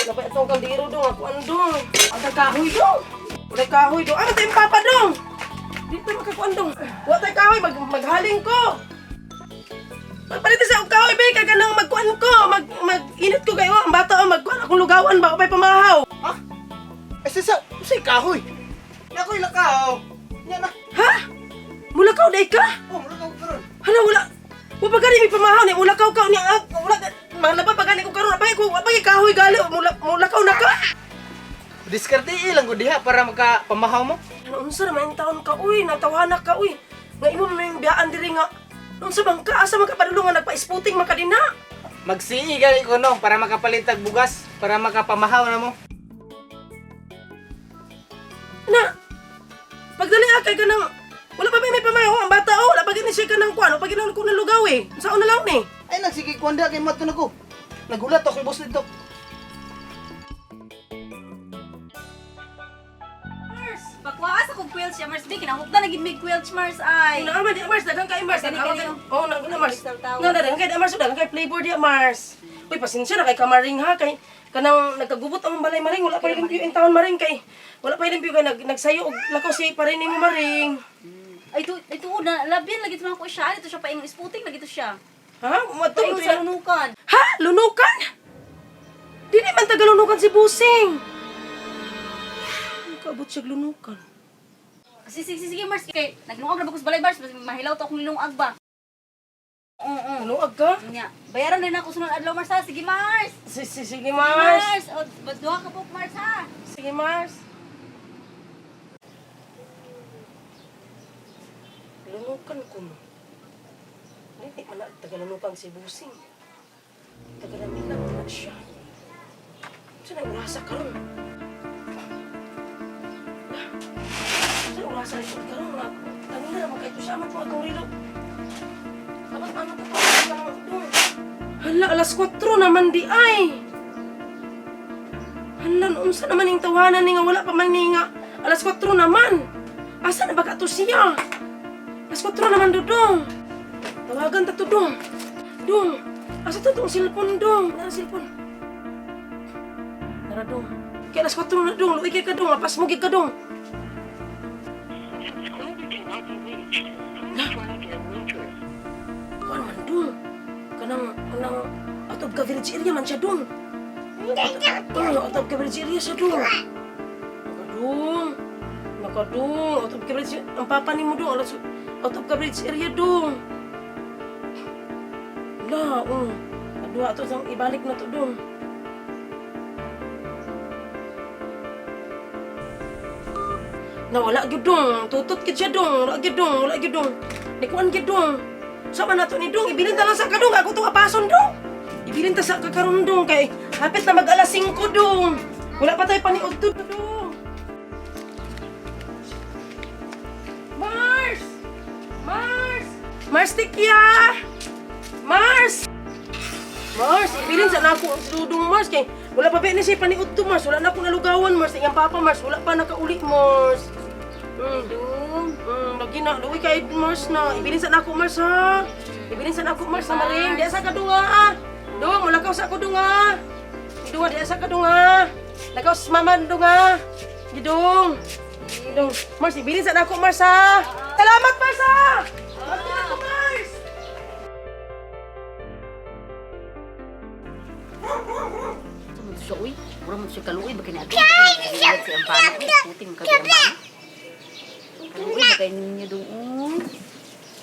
Dapat itong kaldero dong, ako andong. Ada kahoy dong. Ada kahoy dong. Ano tayong papa dong? Dito makakuan dong. Wala tayong kahoy, maghaling ko. Magpalitin sa kahoy, be. Kaya nang magkuan ko. Mag-init ko kayo. Ang bata o magkuan. Akong lugawan ba? O pa'y pamahaw. Ha? Eh, sa kahoy. Ako'y lakaw. Yan na. Ha? Mulakaw day ka? Oh, lakaw karon. Hala, wala. Wala pa gani may pamahaw ni. Mulakaw ka ni. Wala. Malaba pa gani ko karon. Apay ko. Apay kahoy gali. Mulakaw na ka. Diskarte ilang ko diha para makapamahaw mo. Ano unsa naman yung taon ka, uy, natawanak ka, uy. Nga imo may biyaan diri nga. Unsa bang ka asa man ka padulong nga nagpa-sputing man ka din na? Magsihi gali ko no para makapalitag bugas, para makapamahaw na mo. Na. Pagdali akay ka nang wala pa may pamahaw ang bata oh, wala pa gani siya ka nang kuan, pag ginang ko nalugaw eh. Saan na lang ni? Ay nagsige ko anda kay matun ako. Nagulat ako boss dito. Bakwaas akong quilts siya, Mars. Di, kinahukta na gid may quilts, Mars, ay. Ay, naman di Mars, dagang kay Mars. Gani, Dagang gani. kay oh, nang Mars. Crystal Tower. Nga dagang kay Mars, dagang kay flavor di Mars. Uy, pasensya na kay kamaring ha kay kanang nagkagubot ang balay maring wala pa limpyo in taon maring kay wala pa limpyo kay nagsayo og lakaw si parin nimo maring. Ay, ito na, labyan, lagi ito na ako siya. Ito siya pa yung sputing, lagi ito siya. Ha? Umato Ito yung sa lunukan. Ha? Lunukan? Di naman tagalunukan si Busing. Ang kaabot siya lunukan. Sige, Mars. Kay, naglungag na ba ko sa balay, Mars. Mahilaw to akong nilungag ba? Oo. Lunuag ka? Nya, bayaran din ako sunod adlaw, Mars, ha? Sige, Mars. Sige, Mars. Mars. O, duha ka po, Mars, ha? Sige, Mars. Lunukan ko mo. Hindi man tagalunukan si Busing. Tagalamilan na siya. Saan ang urasa ka ron? Saan ang urasa rin ka ron? Kanina naman kayo siya man po akong rilo. Dapat ano ko pa doon? Hala, alas 4 naman di ay. Hala, unsa naman yung tawanan ni nga wala pa man ni nga. Alas 4 naman. Asa na ba ka to siya? Alas 4 naman dudong. Tawagan ta to dong. Dong. Asa to tong cellphone dong? Nara cellphone. Nara dong. Kaya alas 4 na dong. Luwi kay ka dong. Lapas mo gid ka dong. Kuan man dong. Kanang out of coverage area man siya dong. Out of coverage area siya dong. Nakadong. Out of coverage. Ang papa ni mo dong. Out of coverage area dong. Wala, Kadua ito, ibalik na to dong. Nawala gyud dong. Tutot gid siya dong. Wala gyud dong. Dikuan gyud dong. Sama na to ni dong. Ibilin ta lang sa kadong. Ako to kapason dong. Ibilin ta sa kakaron dong. Kay hapit na mag-alas 5 dong. Wala pa tayo paniod to dong. Mars! Mars, tikya! Mars, ibilin sa na ako ang dudong Mars. Kay wala pa ba na siya paniud to Mars. Wala na ako nalugawan Mars. Iyang papa Mars. Wala pa nakauli Mars. Lagi na. Luwi kay Mars na. Ibilin sa na ako Mars ha. Ibilin sa na ako Mars sa maring. Diya sa kadunga ha. Dong, malakaw sa kadunga. Idunga, diya sa kadunga. Lakaw sa mama dunga. Gidong. Mars, ibilin sa na ako Mars ha. Salamat Mars ha. Salamat ako Mars. Siya, uy. Mura mo siya kaluoy. Baka niya siya ang paano. Puting mo kaluoy ang paano. Kaluoy, baka ninyo doon.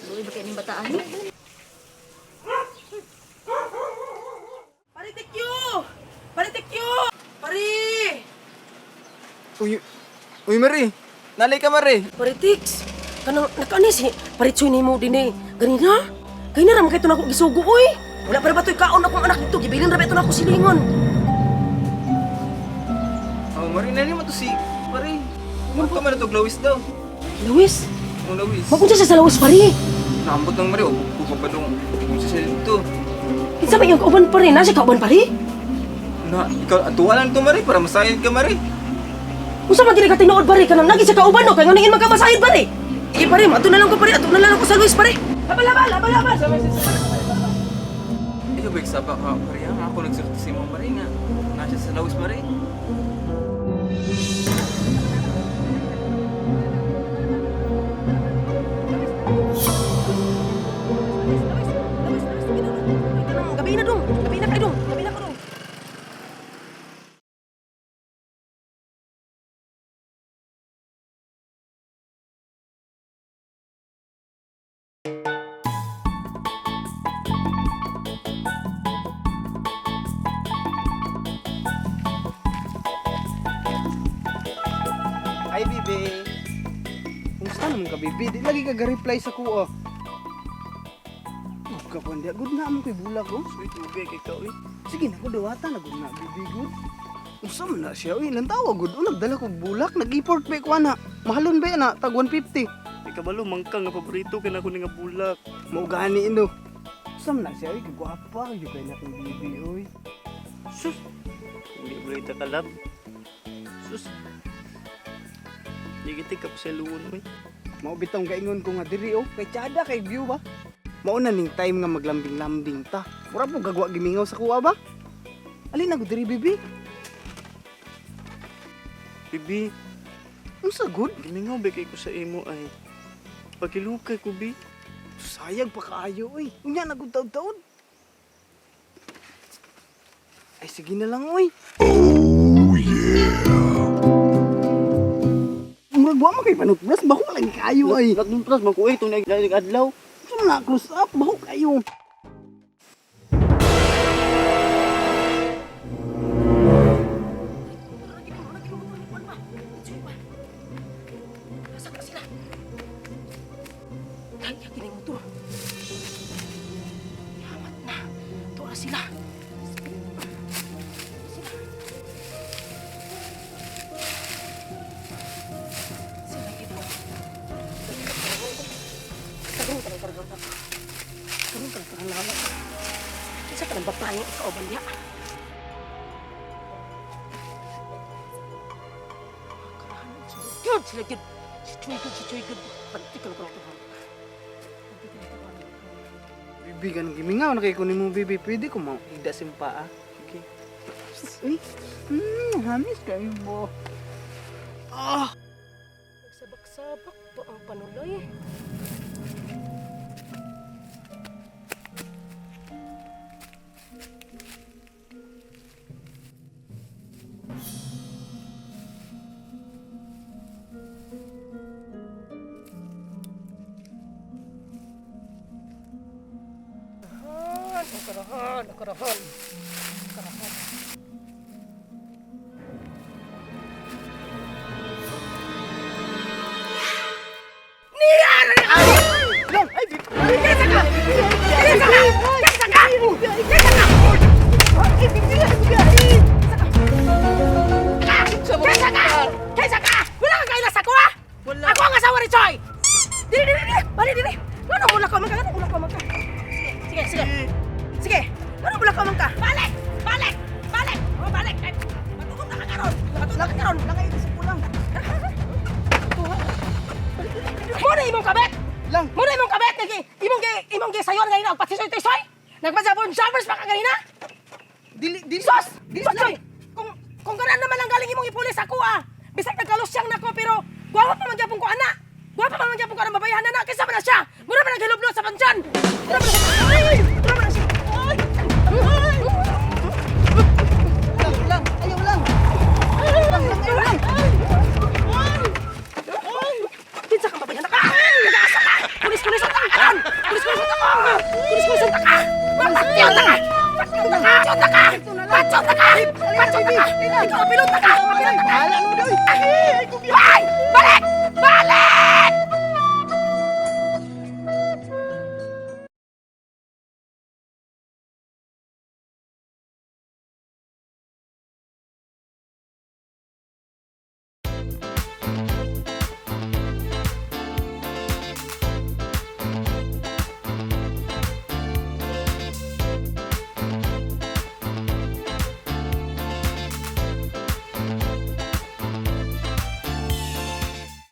Kaluoy, baka ninyo bataan. Paritikyo! Pari! Uy Mari. Nalay ka Mari. Paritiks! Kanang nakanis eh. Paritsoy ni mo din eh. Ganina? Ganina naman kayo ito na ako gisugo, uy! Wala pa na ba ito'y kaon akong anak ito? Gibilin na ba ito na ako silingon? Oh Mari, nani mo to si Mari. Huwag ka man ito, Glowis daw. Luis? Glowis. Mapunta siya sa Lawis, pari! Naambot ng Mari, huwag pa dong. Kung siya dito. Kinsa ba yung kauban pari? Nasa kauban pari? Na, ikaw, atuwa lang ito Mari, para masayad ka Mari. Kung saan magiging katinood pari? Kanang naging sa kauban no? Kaya nganingin magkamasayad pari! Sige pari, ato na lang ko pari. Ato na lang ako sa Luis pari! Laban! Ikaw ba sa baka, Mari ha? ako nagsulti si mo Marie nga. Nasa sa lawis Marie. Gabi na dong. Gabi na kayo dong. Gabi na ko dong. Hi, Bibi. Kumusta naman ka, Bibi? Di lagi ka ga-reply sa kuha. Huwag ka pa, hindi. Good na mo kay bulak, oh. Sweet, ugay kay ka, uy. Sige na, ko dawata na, good na, Bibi, good. Usa man na siya, uy. Lantawa, good. O, nagdala ko bulak. Nag-import pa ko, na. Mahalon ba yan, na? Tag 150. Di kabalo, mangkang nga paborito ka na ko nga bulak. Maugani, ino. Usa man na siya, uy. Kagwapa, yung kay na kong Bibi, uy. Sus! Hindi mo rin takalab. Sus! Hindi kita kapsaluon mo eh. Maubitong gaingon ko nga diri, oh. Kay Chada, kay view ba? Mauna ning time nga maglambing-lambing ta. Mura po gagwa gimingaw sa kuha ba? Alin na ko diri, Bibi? Bibi, Unsa good? gimingaw ba kay ko sa imo ay pagilukay ko, Bi. Sayag pa kaayo, oy. Unya na gud taud-taud. Ay sige na lang, oy. Oh yeah. Murag wa man kay panutbras, baho lang kayo ay. Nagnuntras, magkuhay itong nag-adlaw. Unsa na close up, baho kayo. Nasaan ka sila? Ay, yakin mo to. Yamat na. Ito na sila. Sila ito. Karong ka ng lawak. Isa ka ng babae, ikaw o balya. Yun, sila yun. Si Chuy Good. Bantik ka lang ko. Bibi ganang gimingaw na kay kunin mo, Bibi. Pwede ko maida simpa, ah. Sige. Uy. Hamis kayo mo. Ah! Nagsabak-sabak pa ang panuloy. Ang karahan. Kaysa ka! Wala kang kailas ako, ha? Ako ang asawa ni Choy! Dili! Bali, dili! Ano mula ka man ka? Sige. Sige! Ano mula ka man ka? Balik! Oh, balik! Ay, matutong na ka karon! Langay isip ko lang. Muna imong kabet! Lang. Muna imong kabet! Imong gisayon ganina og patisoy-tisoy! Nagpasabon showers pa ka ganina! Dili. Sos! Choy! Kung ganaan naman ang galing imong ipulis ako, ah! Bisag nagkalusyang nako pero guwapo pa man gyapon ko ana. Guwapo pa man gyapon ko ana babayahan na kaysa man na siya. Mura man naghilublo sa pansyan. Mura man siya. Lang. Ayaw lang. Kinsa kang babayahan na ka? Nag-aasa ka! Pulis ang taka ka! Pulis ang taka! Patyon taka! Ikaw pilot taka! Hala mo doy. Hoy! Balik!